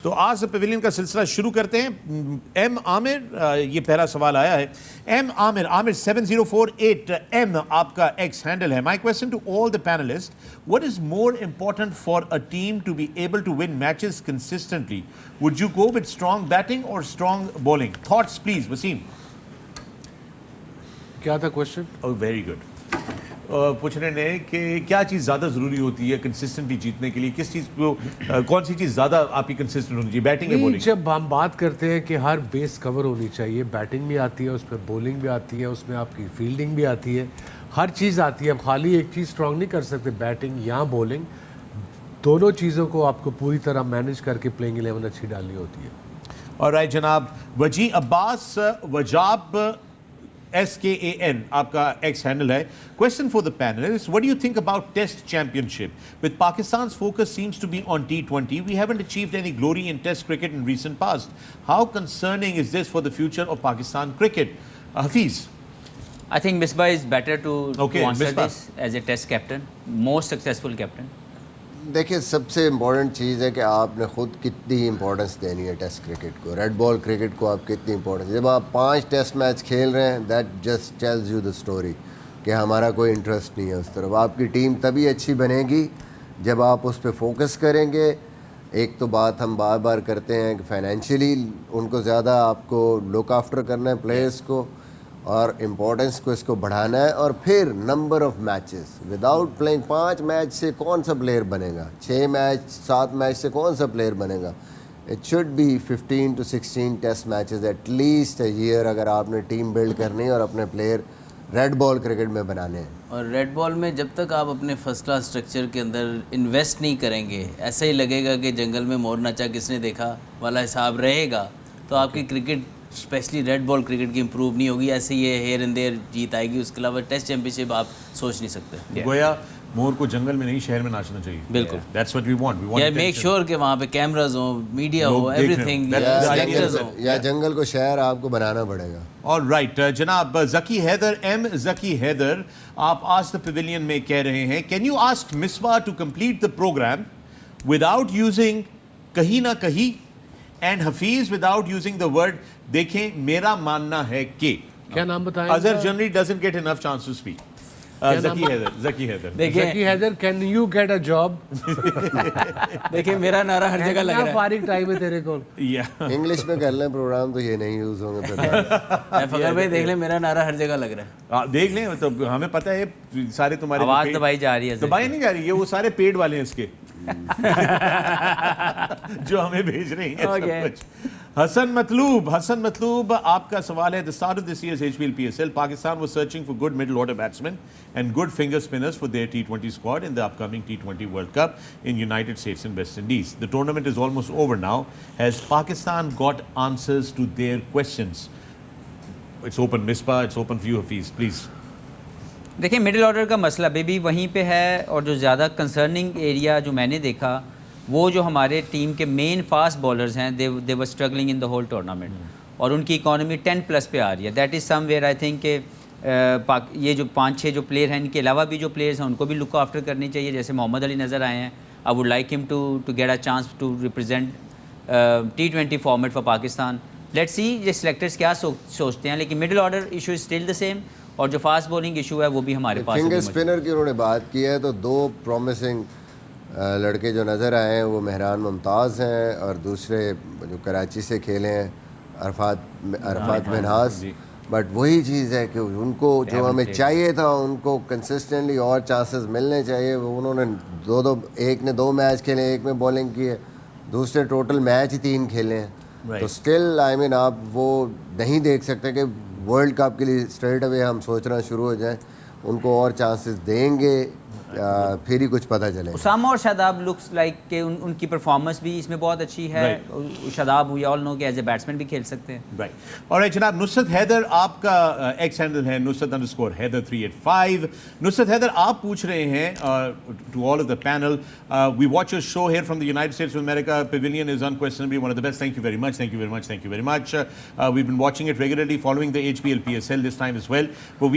تو آج پیویلین کا سلسلہ شروع کرتے ہیں. ایم عامر, یہ پہلا سوال آیا ہے. ایم عامر 7048 ایم آپ کا ایکس ہینڈل ہے. My question to all the panelists, what is more important for a team to be able to win matches consistently? Would you go with strong batting or strong bowling? Thoughts please, Wasim. کیا تھا question? Oh, very good. پوچھ رہے ہیں کہ کیا چیز زیادہ ضروری ہوتی ہے کنسسٹنٹلی جیتنے کے لیے, کس چیز کو, کون سی چیز زیادہ آپ کی کنسسٹنٹ ہونی چاہیے, بیٹنگ یا بولنگ؟ جب ہم بات کرتے ہیں کہ ہر بیس کور ہونی چاہیے, بیٹنگ بھی آتی ہے, اس پہ بولنگ بھی آتی ہے, اس میں آپ کی فیلڈنگ بھی آتی ہے, ہر چیز آتی ہے. اب خالی ایک چیز اسٹرانگ نہیں کر سکتے, بیٹنگ یا بولنگ, دونوں چیزوں کو آپ کو پوری طرح مینیج کر کے پلینگ 11 اچھی ڈالنی ہوتی ہے. اور رائٹ جناب, وجی عباس وجاب SKAN آپ کا ایکس ہینڈل ہے. Question for the panelists, what do you think about Test Championship? With Pakistan's focus seems to be on T20, we haven't achieved any glory in Test cricket in recent past. How concerning is this for the future of Pakistan cricket? Hafiz? I think Misbah is better to answer Misbah. this as a Test captain, most successful captain. دیکھیں, سب سے important چیز ہے کہ آپ نے خود کتنی importance دینی ہے ٹیسٹ کرکٹ کو, ریڈ بال کرکٹ کو آپ کتنی امپورٹنس. جب آپ 5 ٹیسٹ میچ کھیل رہے ہیں, that just tells you the story کہ ہمارا کوئی انٹرسٹ نہیں ہے اس طرف. آپ کی ٹیم تبھی اچھی بنے گی جب آپ اس پہ فوکس کریں گے. ایک تو بات ہم بار بار کرتے ہیں کہ فائنینشلی ان کو زیادہ آپ کو لک آفٹر کرنا ہے پلیئرس کو, اور امپورٹنس کو اس کو بڑھانا ہے. اور پھر number of matches, without playing 5 match سے کون سا پلیئر بنے گا, 6 میچ 7 میچ سے کون سا پلیئر بنے گا. It should be 15 to 16 test matches at least a year, اگر آپ نے ٹیم بلڈ کرنی ہے اور اپنے پلیئر ریڈ بال کرکٹ میں بنانے ہیں. اور ریڈ بال میں جب تک آپ اپنے فرسٹ کلاس اسٹرکچر کے اندر انویسٹ نہیں کریں گے, ایسا ہی لگے گا کہ جنگل میں مور ناچا کس نے دیکھا والا حساب رہے گا, تو آپ کی cricket especially red ball cricket کی امپروو نہیں ہوگی. ایسے یہ ہیئر اینڈ دیئر جیت آئے گی, اس کے علاوہ ٹیسٹ چیمپئن شپ آپ سوچ نہیں سکتے. گویا مور کو جنگل میں نہیں شہر میں ناچنا چاہیے. بالکل, That's what we want. We want یا میک شیور کہ وہاں پہ کیمراز ہوں, میڈیا ہو, ایوری تھنگ, یا جنگل کو شہر آپ کو بنانا پڑے گا. اور رائٹ جناب ذکی حیدر, ایم ذکی حیدر, آپ آج دا پیویلین میں کہہ رہے ہیں, can you ask Misbah to complete the programme without using کہیں نہ کہیں, and Hafeez without using the word. دیکھیں, میرا ماننا ہے کہ کیا نام بتائیں؟ Azhar generally doesn't get enough chance to speak. Zaki Haider, can you get a job? دیکھیں میرا نعرہ ہر جگہ لگ رہا ہے. فارغ ٹائم ہے تیرے کو, انگلش میں کر لیں پروگرام تو یہ نہیں یوز ہوں گے. فخر بھائی دیکھ لیں, میرا نعرہ ہر جگہ لگ رہا ہے. دیکھ لیں, تو ہمیں پتہ ہے سارے تمہارے آواز دبائی جا رہی ہے, دبائی نہیں جا رہی ہے, وہ سارے پیڈ والے ہیں اس کے جو ہمیں بھیج رہے ہیں. حسن مطلوب آپ کا سوال ہے, the start of this year's HBL PSL, Pakistan was searching for good middle order batsmen and good finger spinners for their T20 squad in the upcoming T20 World Cup in United States and West Indies. The tournament is almost over now. Has Pakistan got answers to their questions? It's open, Misbah, it's open for you, Hafiz, please. دیکھیں, middle order کا مسئلہ ابھی بھی وہیں پہ ہے, اور جو زیادہ کنسرننگ ایریا جو میں نے دیکھا وہ جو ہمارے ٹیم کے مین فاسٹ بالرز ہیں, they were struggling in the whole tournament, اور ان کی اکانومی 10+ پہ آ رہی ہے. That is somewhere I think کہ یہ جو 5-6 جو پلیئر ہیں, ان کے علاوہ بھی جو پلیئرز ہیں ان کو بھی لک آفٹر کرنی چاہیے. جیسے محمد علی نظر آئے ہیں, I would like him to get a chance to represent T20 format for Pakistan. Let's see یہ سلیکٹرز کیا سوچتے ہیں, لیکن middle order issue is still the same, اور جو فاسٹ بولنگ ایشو ہے وہ بھی ہمارے پاس. فنگر اسپنر کی انہوں نے بات کی ہے, تو 2 پرومسنگ لڑکے جو نظر آئے ہیں وہ مہران ممتاز ہیں, اور دوسرے جو کراچی سے کھیلے ہیں عرفات منہاس. بٹ وہی چیز ہے کہ ان کو جو ہمیں چاہیے تھا, ان کو کنسسٹنٹلی اور چانسز ملنے چاہیے. انہوں نے ایک نے 2 میچ کھیلے, ایک میں بولنگ کی ہے, دوسرے ٹوٹل میچ 3 کھیلے ہیں. تو اسٹل آئی مین آپ وہ نہیں دیکھ سکتے کہ ورلڈ کپ کے لیے اسٹریٹ اوے ہم سوچنا شروع ہو جائیں. ان کو اور چانسز دیں گے, پھر ہی کچھ پتہ چلے. اسامہ اور شاداب لکس لائک کہ ان کی پرفارمنس بھی اس میں بہت اچھی ہے. شاداب وی آل نو کہ ایز اے بیٹسمین بھی کھیل سکتے ہیں. رائٹ. اور جناب نصرت حیدر, آپ کا ایکس ہینڈل ہے Nusrat_Haider 385. نصرت حیدر, آپ پوچھ رہے ہیں to all of the panel, we watch your show here from the United States of America. Pavilion is unquestionably one of the best. Thank you very much. Thank you very much. We've been watching it regularly, following the HBL PSL this time as well. But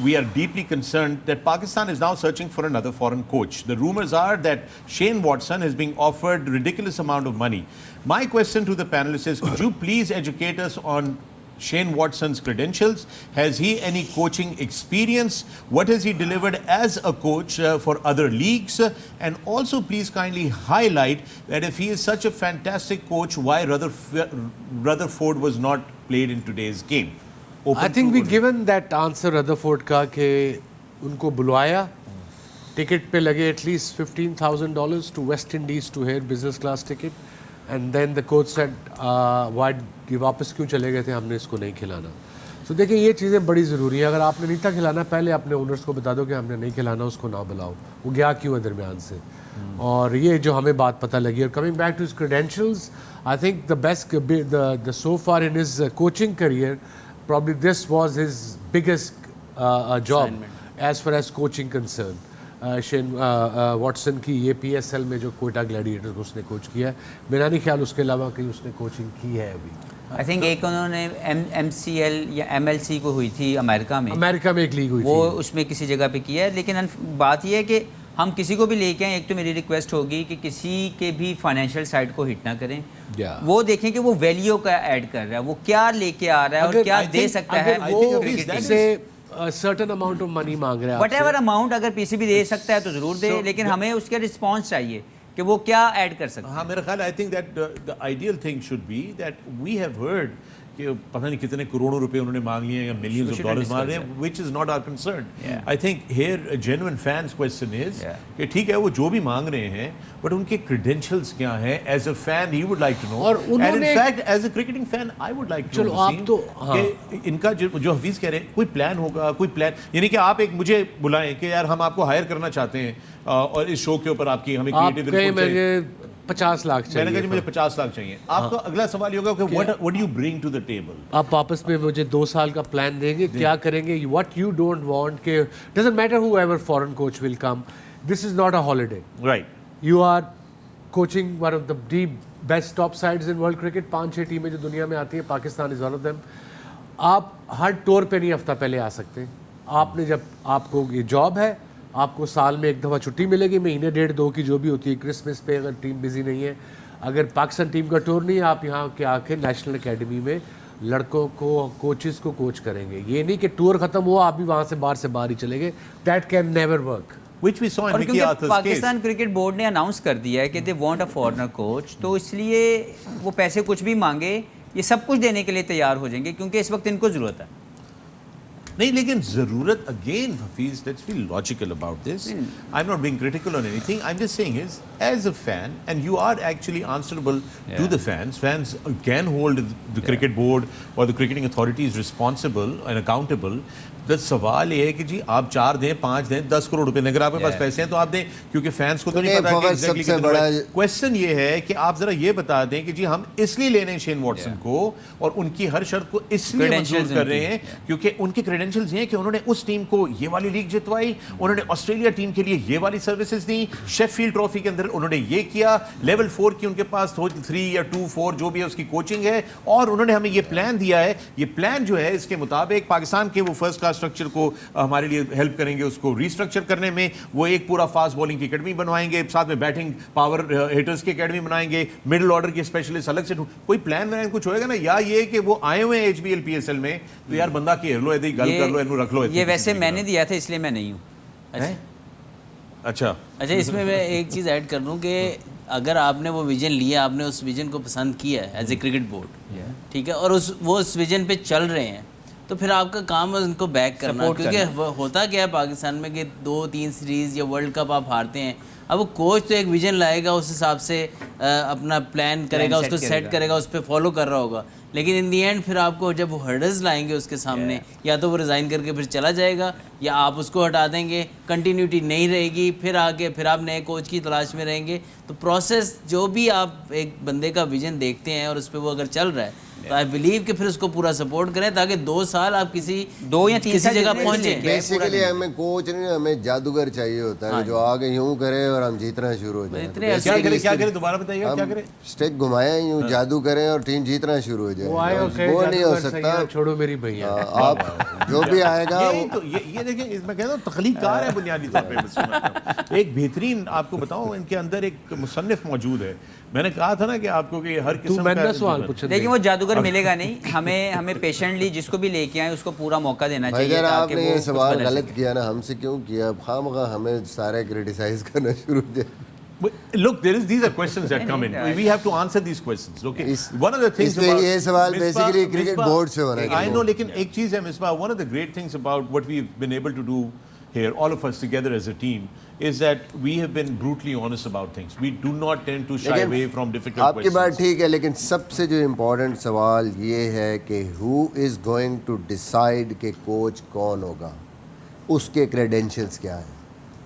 we are deeply concerned that Pakistan is now searching for an another foreign coach. The rumors are that Shane Watson is being offered ridiculous amount of money. My question to the panelists is, could you please educate us on Shane Watson's credentials? Has he any coaching experience? What has he delivered as a coach for other leagues? And also please kindly highlight that if he is such a fantastic coach, why Rutherford was not played in today's game? I think we given that answer Rutherford का कि उनको बुलवाया, ticket पे लगे at least $15,000 to West Indies to hear business class ticket, and then the coach said why ये वापस क्यों चले गए थे, हमने इसको नहीं खिलाना. So देखिए ये चीज़ें बड़ी ज़रूरी है. अगर आपने नहीं था खिलाना, पहले अपने ओनर्स को बता दो कि हमने नहीं खिलाना, उसको ना बुलाओ. वो गया क्यों है दरमियान से. और ये जो हमें बात पता लगी. और coming back to his credentials, I think the best the so far in his coaching career, probably this was his biggest job as far as coaching concerned. Shane Watson की ये PSL में जो कोयटा ग्लैडिएटर्स उसने coach किया है, मेरा नहीं ख्याल उसके अलावा कहीं उसने कोचिंग की है अभी. आई थिंक एक उन्होंने MCL या MLC को हुई थी अमेरिका में एक लीग हुई वो थी, उसमें किसी जगह पे किया है. लेकिन बात ये है कि हम किसी को भी लेके आए, एक तो मेरी रिक्वेस्ट होगी कि किसी के भी फाइनेंशियल साइड को हिट ना करें. वो देखें कि वो वैल्यू का ऐड कर रहा है, वो क्या लेके आ रहा है और क्या दे सकता है. वो सर्टेन अमाउंट ऑफ मनी मांग रहा है, व्हाटएवर अमाउंट अगर PCB दे सकता है तो जरूर दे, लेकिन हमें उसके रिस्पॉन्स चाहिए कि वो क्या ऐड कर सकता है. हाँ, मेरा ख्याल I think that the ideal thing should be that we have heard कि पता नहीं कितने करोड़ों रुपए उन्होंने मांग लिए हैं या मिलियंस ऑफ डॉलर्स मांग रहे हैं, which is not our concern. I think here genuine fans question is कि ठीक है वो जो भी मांग रहे हैं, बट उनके क्रेडेंशियल्स क्या हैं. As a fan he would like to know, and in fact as a cricketing fan I would like to know कि इनका जो हफीज कह रहे हैं कोई प्लान होगा, कोई प्लान, यानी कि आप एक मुझे बुलाएं कि यार हम आपको हायर करना चाहते हैं और इस शो के ऊपर आपकी हमें क्रिएटिव 50 लाख चाहिए. मैंने कहा मुझे 50 लाख चाहिए. आपका अगला सवाल ये होगा कि what do you bring to the table. आप वापस में मुझे 2 साल का प्लान देंगे, क्या करेंगे, व्हाट यू डोंट वांट. के doesn't matter whoever foreign coach will come, this is not a holiday. Right, you are coaching one of the best top sides in world cricket. 5-6 टीमें जो दुनिया में आती हैं, Pakistan is one of them. आप हर tour पे नहीं हफ्ता पहले आ सकते. आपने जब आपको ये जॉब है, आपको साल में एक दफ़ा छुट्टी मिलेगी, महीने 1.5-2 की जो भी होती है, क्रिसमस पे अगर टीम बिजी नहीं है. अगर पाकिस्तान टीम का टूर नहीं है, आप यहाँ के आके नेशनल एकेडमी में लड़कों को, कोचेस को कोच करेंगे. ये नहीं कि टूर ख़त्म हुआ आप भी वहाँ से बाहर ही चले गए. That can never work. Which we saw in Mickey Arthur's case. Pakistan cricket board ने अनाउंस कर दिया है कि they want a foreigner coach, तो इसलिए वो पैसे कुछ भी मांगे, ये सब कुछ देने के लिए तैयार हो जाएंगे क्योंकि इस वक्त इनको ज़रूरत है. नहीं, लेकिन ज़रूरत again Hafeez, let's be logical about this. I am not being critical on anything, I am just saying is as a fan, and you are actually answerable to the fans. Fans can hold the cricket board और the cricketing authorities responsible and accountable. तो सवाल ये है कि जी आप 4 दें, 5 दें, 10 करोड़ रुपए, अगर आपके पास पैसे हैं तो आप दें, क्योंकि फैंस को तो नहीं पता कि एग्जैक्टली कितना बड़ा. क्वेश्चन ये है कि आप जरा ये बता दें कि जी हम इसलिए ले रहे हैं शेन वॉटसन को और उनकी हर शर्त को इसलिए मंजूर कर रहे हैं क्योंकि उनके क्रेडेंशियल्स ये हैं कि उन्होंने उस टीम को ये वाली लीग जितवाई, उन्होंने ऑस्ट्रेलिया टीम के लिए ये वाली सर्विसेज दी, शेफील्ड ट्रॉफी के अंदर उन्होंने ये किया, लेवल 4 की उनके पास 3 या 2-4 जो भी है उसकी कोचिंग है, और उन्होंने हमें ये प्लान दिया है. ये प्लान जो है इसके मुताबिक पाकिस्तान के वो फर्स्ट क्लास स्ट्रक्चर को हमारे लिए हेल्प करेंगे उसको रीस्ट्रक्चर करने में. वो एक पूरा फास्ट बॉलिंग की एकेडमी बनवाएंगे, साथ में बैटिंग पावर हिटर्स की एकेडमी बनाएंगे, मिडिल ऑर्डर के स्पेशलिस्ट अलग से. कोई प्लान वैन कुछ होएगा ना, या ये कि वो आए हुए हैं HBL PSL में तो यार बंदा के लो ऐसे ही गल कर लो, इनको रख लो. ये वैसे मैंने दिया था इसलिए मैं नहीं हूँ. अच्छा, इसमें मैं एक चीज़ ऐड कर दूँ कि अगर आपने वो विजन लिया, आपने उस विजन को पसंद किया है एज ए क्रिकेट बोर्ड, ठीक है, और वो उस विजन पे चल रहे हैं, तो फिर आपका काम है उनको बैक करना. क्योंकि होता क्या है पाकिस्तान में कि 2-3 सीरीज़ या वर्ल्ड कप आप हारते हैं. अब वो कोच तो एक विजन लाएगा, उस हिसाब से अपना प्लान करेगा, उसको सेट करेगा, उस पर फॉलो कर रहा होगा, लेकिन इन दी एंड फिर आपको जब वो हर्डल्स लाएंगे उसके सामने, या तो वो रिज़ाइन करके फिर चला जाएगा या आप उसको हटा देंगे, कंटिन्यूटी नहीं रहेगी, फिर आगे फिर आप नए कोच की तलाश में रहेंगे. तो प्रोसेस जो भी आप एक बंदे का विजन देखते हैं और उस पर वो अगर चल रहा है तो आई बिलीव कि फिर उसको पूरा सपोर्ट करें ताकि 2 साल आप किसी 2 या 3 किसी जगह पहुंचे. बेसिकली हमें कोच नहीं, हमें जादूगर चाहिए होता है जो आगे यूं करे और हम जीतना शुरू हो जाए. क्या करें दोबारा बताइए, क्या करें? स्टिक घुमाएं, यूं जादू करें और टीम जीतना शुरू हो जाए, वो आए और कहे वो नहीं हो जादूगर सकता। सैयां छोड़ो मेरी भैया। आप जो भी आएगा यही तो ये देखें, इसमें कहता हूँ तख्लीकार है बुनियादी तौर पे मुस्लिम। एक बेहतरीन आपको बताऊं, इनके अंदर एक मुसन्निफ मौजूद है। मैंने कहा था ना कि आपको कि हर तू किस्म मैंने का सवाल पूछा देखिए वो जादूगर मिलेगा नहीं, हमें पेशेंटली जिसको भी लेके आए उसको पूरा मौका देना भाई चाहिए यार, ताकि आपने वो ये कुछ सवाल बदल गलत सके। किया ना, हमसे क्यों किया? खामखा हमें सारे क्रिटिसाइज करना शुरू किया। Look, these are questions that come in. We have to answer these questions. Okay. इस- One of the things इसलिए about ये सवाल Misbah- basically cricket Misbah- board से होना I चाहिए। know, लेकिन एक चीज है Misbah, one of the great things about what we've been able to do here, all of us together as a team, is that we have been brutally honest about things. We do not tend to shy लेकिन away from difficult आपकी बात questions. ठीक है, लेकिन सबसे जो important सवाल ये है कि who is going to decide कि कोच कौन होगा, उसके क्रेडेंशियल्स क्या है।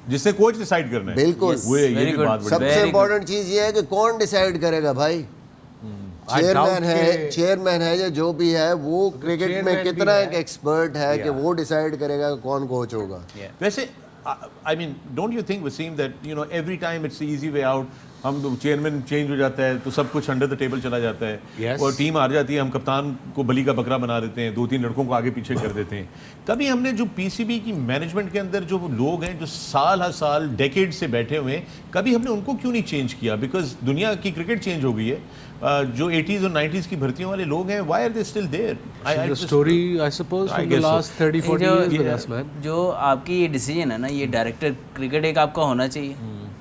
जिससे कोच डिसाइड करना है। बिल्कुल। वो ये Very भी good. बात बड़ी सबसे Very इम्पोर्टेंट चीज़ ये है कि कौन डिसाइड करेगा भाई। I doubt चेयरमैन है या जो भी है, वो क्रिकेट में chairman भी कितना है। एक एक्सपर्ट है कि वो डिसाइड करेगा कि कौन कोच होगा। वैसे I mean, don't you think, Wasim, that you know every time it's the easy way out, हम चेयरमैन चेंज हो जाता है तो सब कुछ अंडर द टेबल चला जाता है। Yes. और टीम हार जाती है, हम कप्तान को बली का बकरा बना देते हैं, 2-3 लड़कों को आगे पीछे कर देते हैं। कभी हमने जो पीसीबी की मैनेजमेंट के अंदर जो लोग हैं जो साल हर साल डेकेड से बैठे हुए हैं, कभी हमने उनको क्यों नहीं चेंज किया? बिकॉज दुनिया की क्रिकेट चेंज हो गई है। जो 80s और 90s की भर्तियों वाले लोग हैं, why are they still there? The story, I suppose, I from the guess so. last 30-40 years with us, man. जो आपकी ये डिसीजन है ना, ये डायरेक्टर क्रिकेट एक आपका होना चाहिए,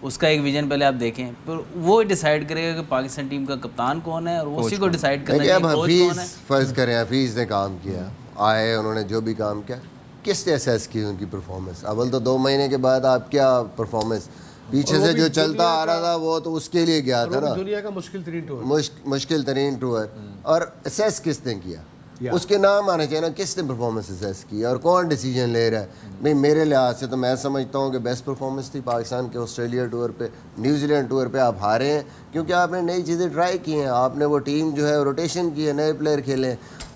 उसका एक विजन पहले आप देखें, फिर वो डिसाइड करेगा कि पाकिस्तान टीम का कप्तान कौन है और उसी को डिसाइड करना देखिए, अब चाहिए कोच कौन है। हफीज़ फर्ज करें, हफीज़ ने काम किया, आए, उन्होंने जो भी काम किया, किसने असेस की उनकी परफॉर्मेंस? अव्वल तो 2 महीने के बाद आप क्या परफॉर्मेंस, पीछे और वो से भी जो चलता दुनिया आ रहा था वो तो उसके लिए गया था ना, दुनिया का मुश्किल तरीन टूर। मुश्किल तरीन टूर। और असेस किसने किया? उसके नाम आने चाहिए ना, किसने परफॉर्मेंस असेस की और कौन डिसीजन ले रहा है। भाई मेरे लिहाज से तो मैं समझता हूँ कि बेस्ट परफॉर्मेंस थी पाकिस्तान के ऑस्ट्रेलिया टूर पे, न्यूजीलैंड टूर पे आप हारे हैं क्योंकि आपने नई चीज़ें ट्राई की हैं, आपने वो टीम जो है रोटेशन की है, नए प्लेयर खेले।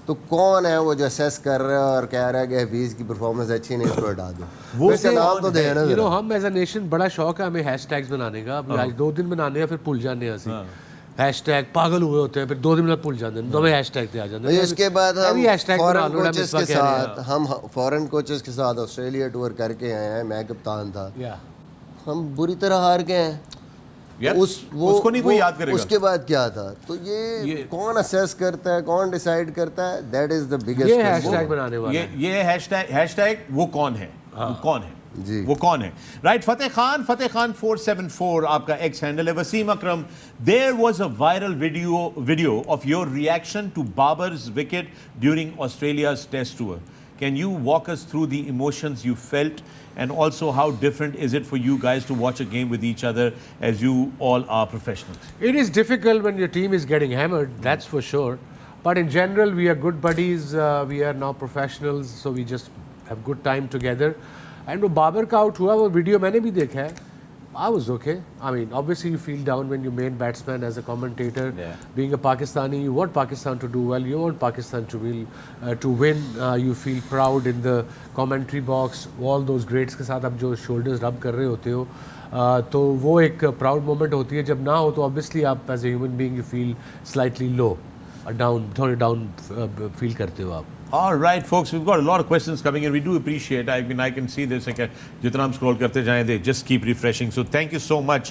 तो कौन है वो जो असेस कर रहा है और कह रहा है कि हफीज़ की परफॉर्मेंस अच्छी नहीं, इसको हटा दो? वो इसका नाम तो देना You know, जरा। हम एज अ नेशन बड़ा शौक है हमें हैशटैग्स बनाने का। अभी आज 2 दिन बनाने हैं फिर भूल जाने हैं ਅਸੀਂ। हैशटैग पागल हुए होते हैं, फिर 2 दिन में भूल जाते हैं, नवे हैशटैग पे आ जाते भाई हैं। इसके बाद हम हैशटैग फॉरेन कोचेस के साथ, हम फॉरेन कोचेस के साथ ऑस्ट्रेलिया टूर करके आए हैं, मैं कप्तान था, या हम बुरी तरह हार गए हैं। यार, उसको नहीं कोई याद करेगा। उसके बाद क्या था? तो ये कौन असेस करता है, कौन डिसाइड करता है? दैट इज द बिगेस्ट ये हैशटैग बनाने वाला है। ये हैशटैग वो कौन है? वो कौन है? जी। वो कौन है? राइट, फतेह खान 474 आपका एक्स हैंडल है। Wasim Akram, there was a viral video of your reaction to Babar's wicket during Australia's test tour. Can you walk us through the emotions you felt, and also how different is it for you guys to watch a game with each other as you all are professionals? It is difficult when your team is getting hammered, that's for sure. But in general, we are good buddies. We are now professionals, so we just have good time together. And वो बाबर का out हुआ, वो video मैंने भी देखा है. I was okay. I mean, obviously you feel down when your main batsman, as a commentator, being a Pakistani, you want Pakistan to do well. You want Pakistan to win. You feel proud in the commentary box. All those greats के साथ आप जो shoulders rub कर रहे होते हो, तो वो एक proud moment होती है. जब ना हो तो obviously आप as a human being you feel slightly low, down, थोड़े down feel करते हो आप. All right, folks, we've got a lot of questions coming in. We do appreciate. I mean, I can see this. Like, jitna hum scroll karte jaye, they just keep refreshing. So thank you so much